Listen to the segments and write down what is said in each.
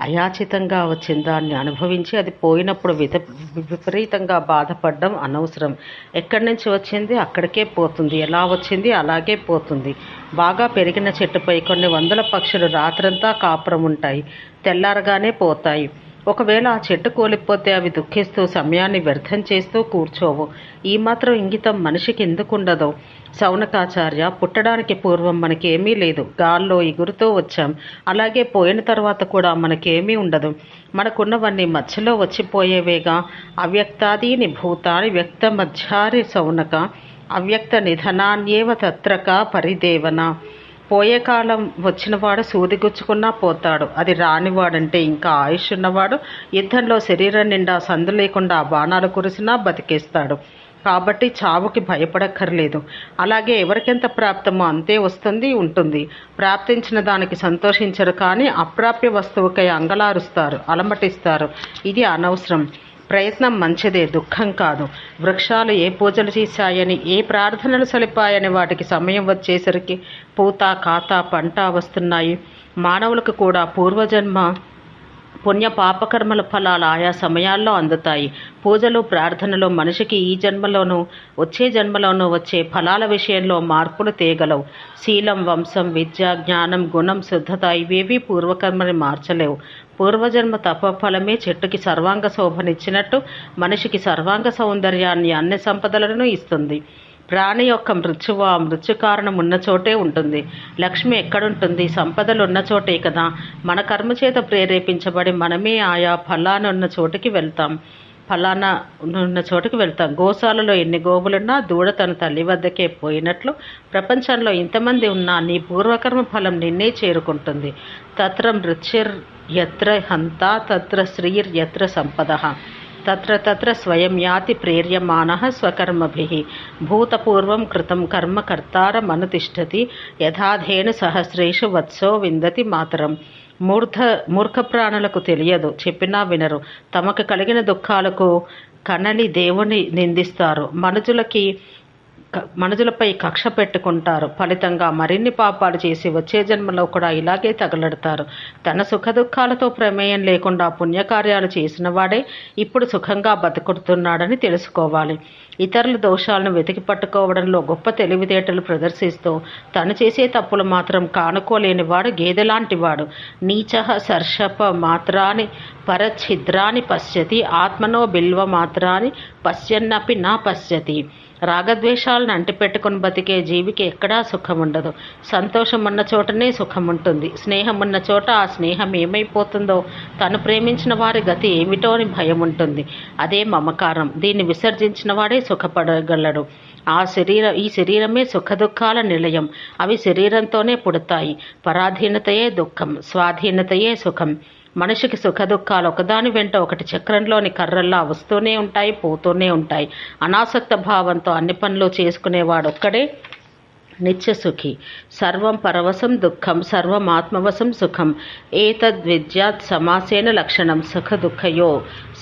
అయాచితంగా వచ్చిన దాన్ని అనుభవించి అది పోయినప్పుడు విపరీతంగా బాధపడడం అనవసరం. ఎక్కడి నుంచి వచ్చింది అక్కడికే పోతుంది, ఎలా వచ్చింది అలాగే పోతుంది. బాగా పెరిగిన చెట్టుపై కొన్ని వందల పక్షులు రాత్రంతా కాపురం ఉంటాయి, తెల్లారగానే పోతాయి. ఒకవేళ ఆ చెట్టు కూలిపోతే అవి దుఃఖిస్తూ సమయాన్ని వ్యర్థం చేస్తూ కూర్చోవు. ఈ మాత్రం ఇంగితం మనిషికి ఎందుకుండదో? శౌనకాచార్య, పుట్టడానికి పూర్వం మనకేమీ లేదు, గాల్లో ఎగురుతూ వచ్చాం, అలాగే పోయిన తర్వాత కూడా మనకేమీ ఉండదు. మనకున్నవన్నీ మధ్యలో వచ్చిపోయేవేగా. అవ్యక్తాదీని భూతాని వ్యక్త మధ్యారి శౌనక, అవ్యక్త నిధనాన్యేవ తత్రక పరిదేవన. పోయే కాలం వచ్చినవాడు సూదిగుచ్చుకున్నా పోతాడు, అది రానివాడంటే ఇంకా ఆయుష్ ఉన్నవాడు యుద్ధంలో శరీరం నిండా సందు లేకుండా బాణాలు కురిసినా బతికేస్తాడు. కాబట్టి చావుకి భయపడక్కర్లేదు. అలాగే ఎవరికెంత ప్రాప్తమో అంతే వస్తుంది, ఉంటుంది. ప్రాప్తించిన దానికి సంతోషించరు, కానీ అప్రాప్య వస్తువుకై అంగలారుస్తారు, అలమటిస్తారు. ఇది అనవసరం. ప్రయత్నం మంచిదే, దుఃఖం కాదు. వృక్షాలు ఏ పూజలు చేశాయని, ఏ ప్రార్థనలు సలిపాయని వాటికి సమయం వచ్చేసరికి పూత, కాత, పంట వస్తున్నాయి. మానవులకు కూడా పూర్వజన్మ పుణ్య పాపకర్మల ఫలాలు ఆయా సమయాల్లో అందుతాయి. పూజలు, ప్రార్థనలు మనిషికి ఈ జన్మలోనూ వచ్చే జన్మలోనూ వచ్చే ఫలాల విషయంలో మార్పులు తేగలవు. శీలం, వంశం, విద్య, జ్ఞానం, గుణం, శుద్ధత ఇవేవి పూర్వకర్మని మార్చలేవు. పూర్వజన్మ తపఫలమే చెట్టుకి సర్వాంగ శోభనిచ్చినట్టు మనిషికి సర్వాంగ సౌందర్యాన్ని, అన్ని సంపదలను ఇస్తుంది. ప్రాణి యొక్క మృత్యువు ఆ మృత్యు కారణం ఉన్న చోటే ఉంటుంది. లక్ష్మి ఎక్కడుంటుంది? సంపదలు ఉన్న చోటే కదా. మన కర్మ చేత ప్రేరేపించబడి మనమే ఆయా ఫలానున్న చోటుకి వెళ్తాం. గోశాలలో ఎన్ని గోవులున్నా దూడ తన తల్లి వద్దకే పోయినట్లు ప్రపంచంలో ఇంతమంది ఉన్నా నీ పూర్వకర్మ ఫలం నిన్నే చేరుకుంటుంది. తత్ర మృత్యుర్ యత్ర హంత తత్ర శ్రీర్ యత్ర సంపదః తత్ర తత్ర స్వయం యాతి ప్రేర్యమానః స్వకర్మభిః భూతపూర్వం కృతం కర్మ కర్తారమనుతిష్ఠతి యథాధేను సహస్రేషు వత్సో విందతి మాతరం. మూర్ఖ ప్రాణులకు తెలియదు, చెప్పినా వినరు. తమకు కలిగిన దుఃఖాలకు కనలి దేవుని నిందిస్తారు. మనుజులపై కక్ష పెట్టుకుంటారు. ఫలితంగా మరిన్ని పాపాలు చేసి వచ్చే జన్మలో కూడా ఇలాగే తగలడతారు. తన సుఖ దుఃఖాలతో ప్రమేయం లేకుండా పుణ్యకార్యాలు చేసిన వాడే ఇప్పుడు సుఖంగా బతుకుతున్నాడని తెలుసుకోవాలి. ఇతరుల దోషాలను వెతికి పట్టుకోవడంలో గొప్ప తెలివితేటలు ప్రదర్శిస్తూ తను చేసే తప్పులు మాత్రం కానుకోలేనివాడు గేదెలాంటివాడు. నీచః సర్షప మాత్రాన్ని పరఛిద్రాన్ని పశ్యతి ఆత్మనో బిల్వ మాత్రాన్ని పశ్యన్నపి నా పశ్యతి. రాగద్వేషాలను అంటిపెట్టుకుని బతికే జీవికి ఎక్కడా సుఖం ఉండదు. సంతోషం ఉన్న చోటనే సుఖం ఉంటుంది. స్నేహం ఉన్న చోట ఆ స్నేహం ఏమైపోతుందో, తను ప్రేమించిన వారి గతి ఏమిటో అని భయం ఉంటుంది. అదే మమకారం. దీన్ని విసర్జించిన వాడే సుఖపడగలడు. ఈ శరీరమే సుఖదుఖాల నిలయం. అవి శరీరంతోనే పుడతాయి. పరాధీనతయే దుఃఖం, స్వాధీనతయే సుఖం. మనిషికి సుఖ దుఃఖాలు ఒకదాని వెంట ఒకటి చక్రంలోని కర్రల్లా వస్తూనే ఉంటాయి, పోతూనే ఉంటాయి. అనాసక్త భావంతో అన్ని పనులు చేసుకునేవాడొక్కడే నిత్యసుఖి. సర్వం పరవశం దుఃఖం, సర్వమాత్మవశం సుఖం. ఏతద్విద్యాత్ సమాసేన లక్షణం సుఖ దుఃఖయో.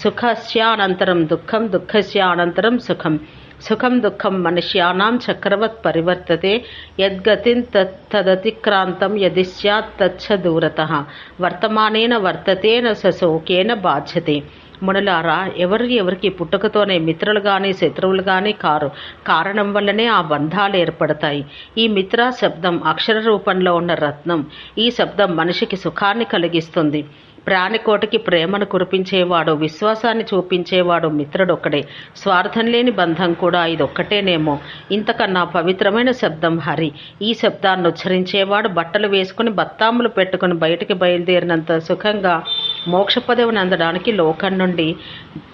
సుఖస్యానంతరం దుఃఖం, దుఃఖస్యానంతరం సుఖం. సుఖం దుఃఖం మనుష్యానాం చక్రవత్ పరివర్తతే. యద్గతిం తదతిక్రాంతం యది స్యాత్ తచ్చ దూరతః. వర్తమానేన వర్తతేన సశోకేన బాధ్యతే. మునులారా, ఎవరికి పుట్టుకతోనే మిత్రులు కానీ శత్రువులు కానీ కారు. కారణం వల్లనే ఆ బంధాలు ఏర్పడతాయి. ఈ మిత్ర శబ్దం అక్షర రూపంలో ఉన్న రత్నం. ఈ శబ్దం మనిషికి సుఖాన్ని కలిగిస్తుంది. ప్రాణికోటికి ప్రేమను కురిపించేవాడు, విశ్వాసాన్ని చూపించేవాడు మిత్రుడొక్కడే. స్వార్థం లేని బంధం కూడా ఇదొక్కటేనేమో. ఇంతకన్నా పవిత్రమైన శబ్దం హరి. ఈ శబ్దాన్ని ఉచ్చరించేవాడు బట్టలు వేసుకుని బత్తాములు పెట్టుకుని బయటికి బయలుదేరినంత సుఖంగా మోక్ష పదవిని అందడానికి లోకం నుండి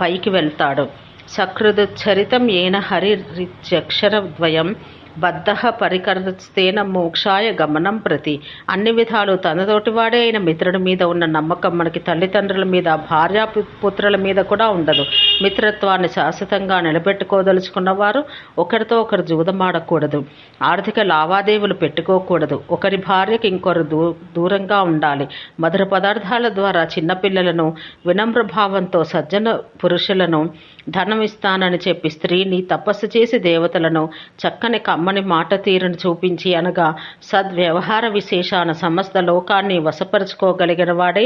పైకి వెళ్తాడు. సకృదుచ్చరితం ఏన హరిరిత్యక్షరద్వయం బద్ధః పరికర్తస్తేన మోక్షాయ గమనం ప్రతి. అన్ని విధాలు తనతోటివాడే అయిన మిత్రుడి మీద ఉన్న నమ్మకం మనకి తల్లిదండ్రుల మీద, భార్యాపుత్రుల మీద కూడా ఉండదు. మిత్రత్వాన్ని శాశ్వతంగా నిలబెట్టుకోదలుచుకున్నవారు ఒకరితో ఒకరు జూదమాడకూడదు, ఆర్థిక లావాదేవీలు పెట్టుకోకూడదు. ఒకరి భార్యకి ఇంకొకరు దూరంగా ఉండాలి. మధుర పదార్థాల ద్వారా చిన్నపిల్లలను, వినమ్ర భావంతో సజ్జన పురుషులను, ధనం ఇస్తానని చెప్పి స్త్రీని, తపస్సు చేసి దేవతలను, చక్కని కమ్మని మాట తీరును చూపించి అనగా సద్వ్యవహార విశేషాన సమస్త లోకాన్ని వశపరుచుకోగలిగిన వాడే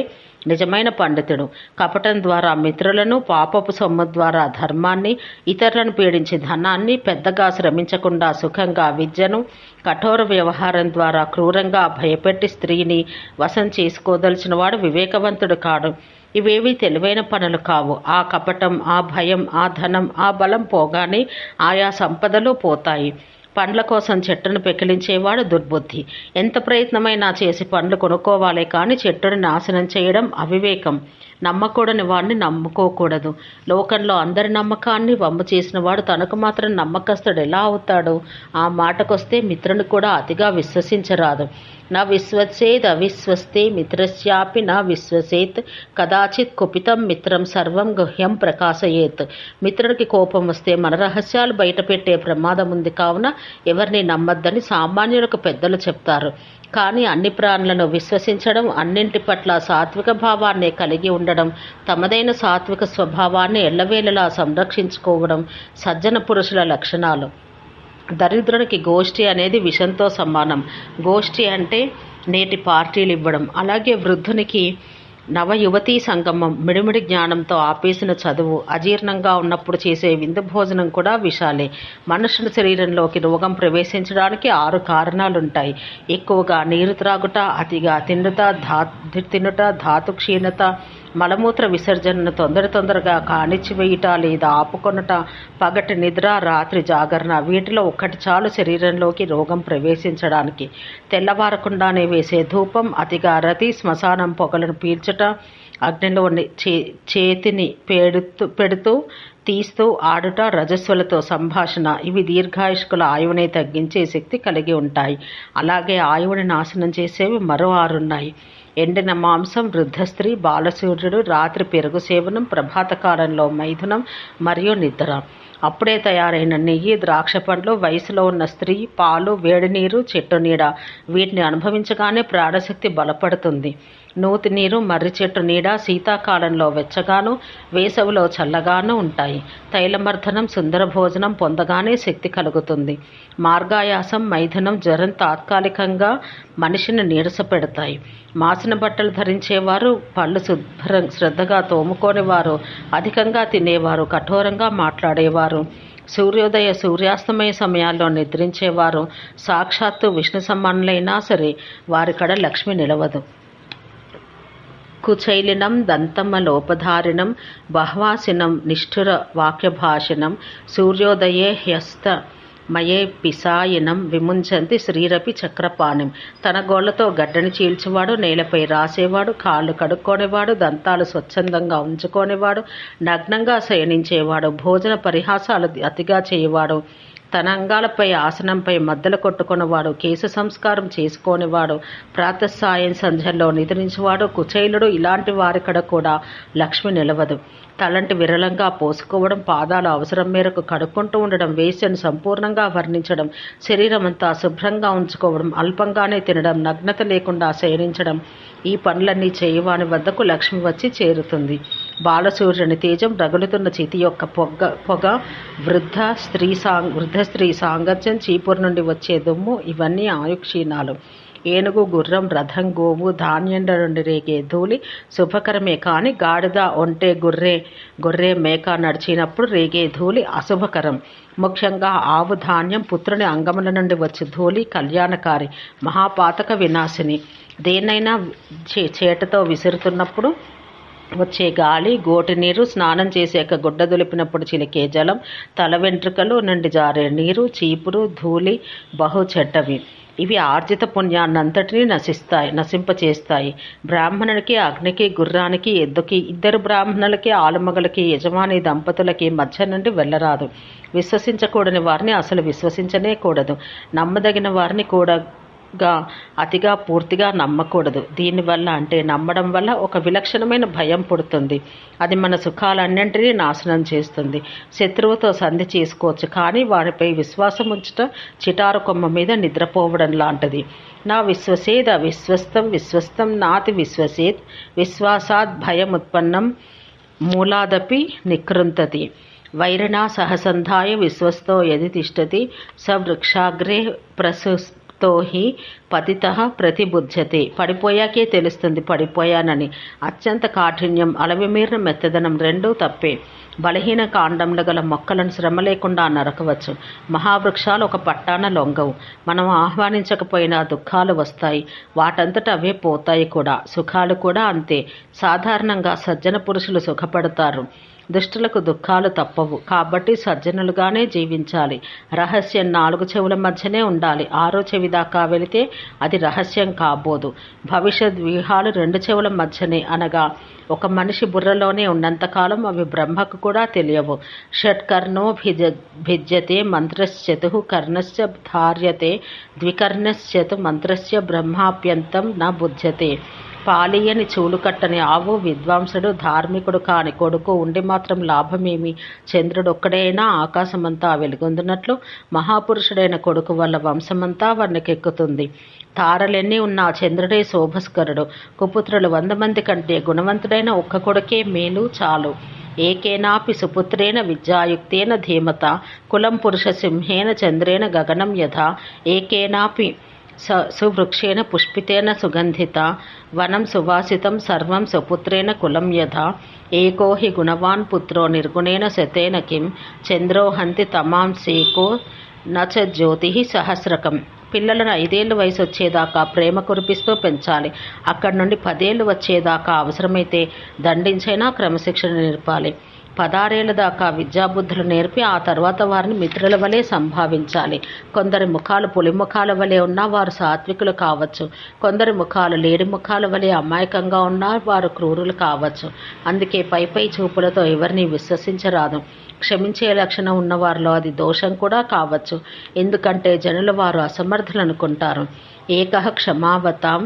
నిజమైన పండితుడు. కపటం ద్వారా మిత్రులను, పాపపు సొమ్ము ద్వారా ధర్మాన్ని, ఇతరులను పీడించి ధనాన్ని, పెద్దగా శ్రమించకుండా సుఖంగా విద్యను, కఠోర వ్యవహారం ద్వారా క్రూరంగా భయపెట్టి స్త్రీని వశం చేసుకోదలిచిన వాడు వివేకవంతుడు కాడు. ఇవేవి తెలివైన పనులు కావు. ఆ కపటం, ఆ భయం, ఆ ధనం, ఆ బలం పోగానే ఆయా సంపదలు పోతాయి. పండ్ల కోసం చెట్టును పెకిలించేవాడు దుర్బుద్ధి. ఎంత ప్రయత్నమైనా చేసి పండ్లు కొనుక్కోవాలే కానీ చెట్టుని నాశనం చేయడం అవివేకం. నమ్మకూడని వాడిని నమ్ముకోకూడదు. లోకంలో అందరి నమ్మకాన్ని వమ్ము చేసిన వాడు తనకు మాత్రం నమ్మకస్తుడు ఎలా అవుతాడు? ఆ మాటకొస్తే మిత్రుని కూడా అతిగా విశ్వసించరాదు. నా విశ్వసేద్ అవిశ్వస్తే మిత్రస్యాపి నా విశ్వసేత్ కదాచిత్ కుపితం మిత్రం సర్వం గుహ్యం ప్రకాశయేత్. మిత్రుడికి కోపం వస్తే మన రహస్యాలు బయటపెట్టే ప్రమాదం ఉంది కావున ఎవరిని నమ్మద్దని సామాన్యులకు పెద్దలు చెప్తారు. కానీ అన్ని ప్రాణులను విశ్వసించడం, అన్నింటి పట్ల సాత్విక భావాన్ని కలిగి ఉండడం, తమదైన సాత్విక స్వభావాన్ని ఎల్లవేళలా సంరక్షించుకోవడం సజ్జన పురుషుల లక్షణాలు. దరిద్రునికి గోష్ఠి అనేది విషంతో సమానం. గోష్ఠి అంటే నేటి పార్టీలు ఇవ్వడం. అలాగే వృద్ధునికి నవ యువతీ సంగమం, మిడిమిడి జ్ఞానంతో ఆపేసిన చదువు, అజీర్ణంగా ఉన్నప్పుడు చేసే విందు భోజనం కూడా విషాలే. మనుషుల శరీరంలోకి రోగం ప్రవేశించడానికి 6 కారణాలుంటాయి. ఎక్కువగా నీరు త్రాగుట, అతిగా తినుట, ధాతు క్షీణత, మలమూత్ర విసర్జనను తొందరగా కానిచ్చివేయుట లేదా ఆపుకొనుట, పగటి నిద్ర, రాత్రి జాగరణ. వీటిలో ఒక్కటి చాలు శరీరంలోకి రోగం ప్రవేశించడానికి. తెల్లవారకుండానే వేసే ధూపం, అతిగా రతి, శ్మశానం పొగలను పీల్చుట, అగ్నిలో చేతిని పెడుతూ తీస్తూ ఆడుట, రజస్సులతో సంభాషణ, ఇవి దీర్ఘాయుష్కుల ఆయువునే తగ్గించే శక్తి కలిగి ఉంటాయి. అలాగే ఆయువుని నాశనం చేసేవి మరో 6 ఉన్నాయి. ఎండిన మాంసం, వృద్ధ స్త్రీ, బాలసూర్యుడు, రాత్రి పెరుగు సేవనం, ప్రభాత కాలంలో మైథునం మరియు నిద్ర. అప్పుడే తయారైన నెయ్యి, ద్రాక్ష పండ్లు, వయసులో ఉన్న స్త్రీ, పాలు, వేడి నీరు, చెట్టు నీడ. వీటిని అనుభవించగానే ప్రాణశక్తి బలపడుతుంది. నూతి నీరు, మర్రి చెట్టు నీడ శీతాకాలంలో వెచ్చగాను, వేసవిలో చల్లగాను ఉంటాయి. తైలమర్ధనం, సుందర భోజనం పొందగానే శక్తి కలుగుతుంది. మార్గాయాసం, మైథునం, జ్వరం తాత్కాలికంగా మనిషిని నీరసపెడతాయి. మాసిన బట్టలు ధరించేవారు, పళ్ళు శ్రద్ధగా తోముకోనివారు, అధికంగా తినేవారు, కఠోరంగా మాట్లాడేవారు, సూర్యోదయ సూర్యాస్తమయ సమయాల్లో నిద్రించేవారు, సాక్షాత్తు విష్ణు సమానులైనా సరే వారి కడ లక్ష్మి నిలవదు. కుచైలినం దంతమలోపధారిణం బహ్వాసినం నిష్ఠుర వాక్యభాషణం సూర్యోదయే హ్యస్త మయే పిసాయినం విముంచంతి శ్రీరపి చక్రపాణిం. తన గోళ్లతో గడ్డని చీల్చేవాడు, నేలపై రాసేవాడు, కాళ్ళు కడుక్కోనేవాడు, దంతాలు స్వచ్ఛందంగా ఉంచుకోనేవాడు, నగ్నంగా శయనించేవాడు, భోజన పరిహాసాలు అతిగా చేయవాడు, తన అంగాలపై ఆసనంపై మద్దలు కొట్టుకున్నవాడు, కేశ సంస్కారం చేసుకోనివాడు, ప్రాతస్సాయం సంధ్యల్లో నిద్రించేవాడు, కుచైలుడు. ఇలాంటి వారికడ కూడా లక్ష్మి నిలవదు. తలంటి విరళంగా పోసుకోవడం, పాదాలు అవసరం మేరకు కడుక్కుంటూ ఉండడం, వేశ్యను సంపూర్ణంగా వర్ణించడం, శరీరం అంతా శుభ్రంగా ఉంచుకోవడం, అల్పంగానే తినడం, నగ్నత లేకుండా శయనించడం, ఈ పనులన్నీ చేయవాని వద్దకు లక్ష్మి వచ్చి చేరుతుంది. బాలసూర్యుని తేజం, రగులుతున్న చితి యొక్క పొగ, వృద్ధ స్త్రీ సాంగత్యం, చీపురు నుండి వచ్చే దుమ్ము, ఇవన్నీ ఆయుక్షీణాలు. ఏనుగు, గుర్రం, రథం, గోవు, ధాన్యండ నుండి రేగే ధూళి శుభకరమే కానీ గాడిద, ఒంటె, గొర్రె, మేక నడిచినప్పుడు రేగే ధూళి అశుభకరం. ముఖ్యంగా ఆవు, ధాన్యం, పుత్రుని అంగముల నుండి వచ్చే ధూళి కళ్యాణకారి, మహాపాతక వినాశిని. దేన్నైనా చేటతో విసురుతున్నప్పుడు వచ్చే గాలి, గోటి నీరు, స్నానం చేసాక గుడ్డ దులిపినప్పుడు చిలికే జలం, తల వెంట్రుకలు నుండి జారే నీరు, చీపురు, ధూళి బహు చెడ్డవి. ఇవి ఆర్జిత పుణ్యాన్నంతటినీ నశింపచేస్తాయి. బ్రాహ్మణునికి, అగ్నికి, గుర్రానికి, ఎద్దుకి, 2 బ్రాహ్మణులకి, ఆలుమగలకి, యజమాని దంపతులకి మధ్య నుండి వెళ్ళరాదు. విశ్వసించకూడని వారిని అసలు విశ్వసించనే కూడదు. నమ్మదగిన వారిని కూడా అతిగా పూర్తిగా నమ్మకూడదు. దీనివల్ల అంటే నమ్మడం వల్ల ఒక విలక్షణమైన భయం పుడుతుంది. అది మన సుఖాలన్నింటినీ నాశనం చేస్తుంది. శత్రువుతో సంధి చేసుకోవచ్చు కానీ వారిపై విశ్వాసం ఉంచుట చిటారు కొమ్మ మీద నిద్రపోవడం లాంటిది. నా విశ్వసేద్ విశ్వస్తం నాతి విశ్వసేత్ విశ్వాసాత్ భయముత్పన్నం మూలాదపి నికృంతతి. వైరిణా సహసంధాయ విశ్వస్తో యది తిష్టతి స వృక్షాగ్రే ప్రసుప్తో హి పతితః ప్రతిబుధ్యతే. పడిపోయాకే తెలుస్తుంది పడిపోయానని. అత్యంత కాఠిన్యం, అలవిమీరిన మెత్తదనం రెండూ తప్పే. బలహీన కాండములు గల మొక్కలను శ్రమ లేకుండా నరకవచ్చు. మహావృక్షాలు ఒక పట్టాన లొంగవు. మనం ఆహ్వానించకపోయినా దుఃఖాలు వస్తాయి, వాటంతట అవే పోతాయి కూడా. సుఖాలు కూడా అంతే. సాధారణంగా సజ్జన పురుషులు సుఖపడతారు, దుష్టులకు దుఃఖాలు తప్పవు. కాబట్టి సజ్జనులుగానే జీవించాలి. రహస్యం 4 చెవుల మధ్యనే ఉండాలి. 6వ చెవి దాకా వెళితే అది రహస్యం కాబోదు. భవిష్యత్ వ్యూహాలు 2 చెవుల మధ్యనే, అనగా ఒక మనిషి బుర్రలోనే ఉన్నంతకాలం అవి బ్రహ్మకు కూడా తెలియవు. షట్కర్ణో భిద్యతే మంత్రశ్చతు కర్ణశ్చ ధార్యతే ద్వికర్ణశ్చతు మంత్రస్య బ్రహ్మాప్యంతం న బుధ్యతే. పాలియని చూలు కట్టని ఆవు, విద్వాంసుడు ధార్మికుడు కాని కొడుకు ఉండి మాత్రం లాభమేమి? చంద్రుడొక్కడైనా ఆకాశమంతా వెలుగొందునట్లు మహాపురుషుడైన కొడుకు వల్ల వంశమంతా వర్ణకెక్కుతుంది. తారలెన్ని ఉన్నా చంద్రుడే శోభస్కరుడు. కుపుత్రులు 100 మంది కంటే గుణవంతుడైన ఒక్క కొడుకే మేలు, చాలు. ఏకేనాపి సుపుత్రేణ విద్యాయుక్తేన ధీమత కులం పురుష సింహేన చంద్రేణ గగనం యథా ఏకేనాపి సువృక్షేణ పుష్పితేన సుగంధిత వనం సువాసితం సర్వం సుపుత్రేణ కులం యథా ఏకో హి గుణవాన్ పుత్రో నిర్గుణేన శతేన కిం చంద్రో హంతి తమాంసేకో నచ జ్యోతి సహస్రకం. పిల్లలను 5 ఏళ్ళు వయసు వచ్చేదాకా ప్రేమ కురిపిస్తూ పెంచాలి. అక్కడి నుండి 10 ఏళ్ళు వచ్చేదాకా అవసరమైతే దండించైనా క్రమశిక్షణ నేర్పాలి. 16 ఏళ్ల దాకా విద్యాబుద్ధులు నేర్పి ఆ తర్వాత వారిని మిత్రుల వలె సంభావించాలి. కొందరి ముఖాలు పులి ముఖాల వలె ఉన్నా వారు సాత్వికులు కావచ్చు. కొందరి ముఖాలు లేడి ముఖాల వలె అమాయకంగా ఉన్నా వారు క్రూరులు కావచ్చు. అందుకే పై చూపులతో ఎవరిని విశ్వసించరాదు. క్షమించే లక్షణం ఉన్నవారిలో అది దోషం కూడా కావచ్చు. ఎందుకంటే జనులు వారు అసమర్థులు అనుకుంటారు. ఏకః క్షమావతాం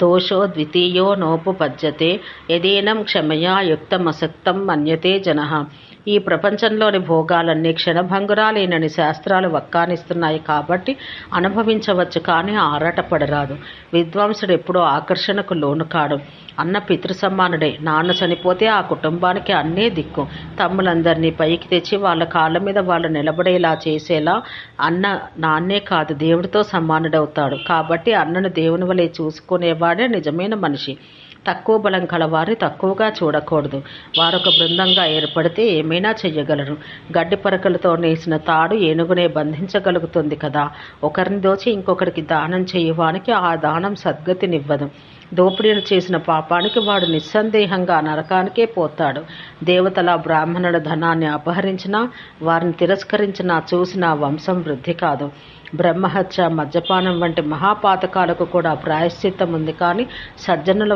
దోషో ద్వితీయో నోపపద్యతే యదేనం క్షమయా యుక్తమసక్తం మన్యతే జనః. ఈ ప్రపంచంలోని భోగాలన్నీ క్షణభంగురాలేనని శాస్త్రాలు వక్కానిస్తున్నాయి కాబట్టి అనుభవించవచ్చు, కానీ ఆరాటపడరాదు. విద్వాంసుడు ఎప్పుడూ ఆకర్షణకు లోను కాడు. అన్న పితృసమానుడే. నాన్న చనిపోతే ఆ కుటుంబానికి అన్నే దిక్కు. తమ్ములందరినీ పైకి తెచ్చి వాళ్ళ కాళ్ళ మీద వాళ్ళు నిలబడేలా చేసేలా నాన్నే కాదు, దేవుడితో సమానుడవుతాడు. కాబట్టి అన్నను దేవుని వలె చూసుకునేవాడే నిజమైన మనిషి. తక్కువ బలం కలవారిని తక్కువగా చూడకూడదు. వారొక బృందంగా ఏర్పడితే ఏమైనా చెయ్యగలరు. గడ్డి పరకలతో నేసిన తాడు ఏనుగునే బంధించగలుగుతుంది కదా. ఒకరిని దోచి ఇంకొకరికి దానం చేయవానికి ఆ దానం సద్గతినివ్వదు. దోపిడీలు చేసిన పాపానికి వాడు నిస్సందేహంగా నరకానికే పోతాడు. దేవతల బ్రాహ్మణుల ధనాన్ని అపహరించినా, వారిని తిరస్కరించినా చూసిన వంశం వృద్ధి కాదు. బ్రహ్మహత్య, మద్యపానం వంటి మహాపాతకాలకు కూడా ప్రాయశ్చిత్తం ఉంది. కానీ సజ్జనుల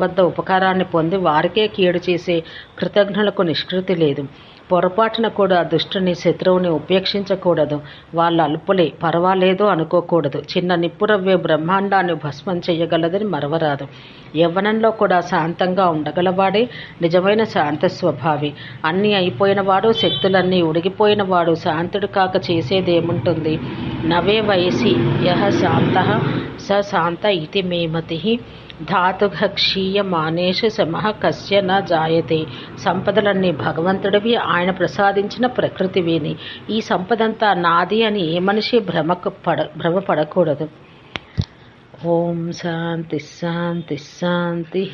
వద్ద ఉపకారాన్ని పొంది వారికే కీడు చేసే కృతజ్ఞులకు నిష్కృతి లేదు. పొరపాటున కూడా దుష్టుని, శత్రువుని ఉపేక్షించకూడదు. వాళ్ళ అల్పులే, పర్వాలేదు అనుకోకూడదు. చిన్న నిప్పురవ్వే బ్రహ్మాండాన్ని భస్మం చెయ్యగలదని మరవరాదు. యవ్వనంలో కూడా శాంతంగా ఉండగలవాడే నిజమైన శాంత స్వభావి. అన్నీ అయిపోయినవాడు, శక్తులన్నీ ఉడిగిపోయినవాడు శాంతుడు కాక చేసేదేముంటుంది? నవే వయసి యః శాంతః స శాంత ఇతి మే మతిః ధాతుక్షీయమానేషు శమః కస్య న జాయతే. సంపదలన్నీ భగవంతుడివి, ఆయన ప్రసాదించిన ప్రకృతివిని. ఈ సంపదంతా నాది అని ఏ మనిషి భ్రమపడకూడదు. ఓం శాంతి శాంతి శాంతి.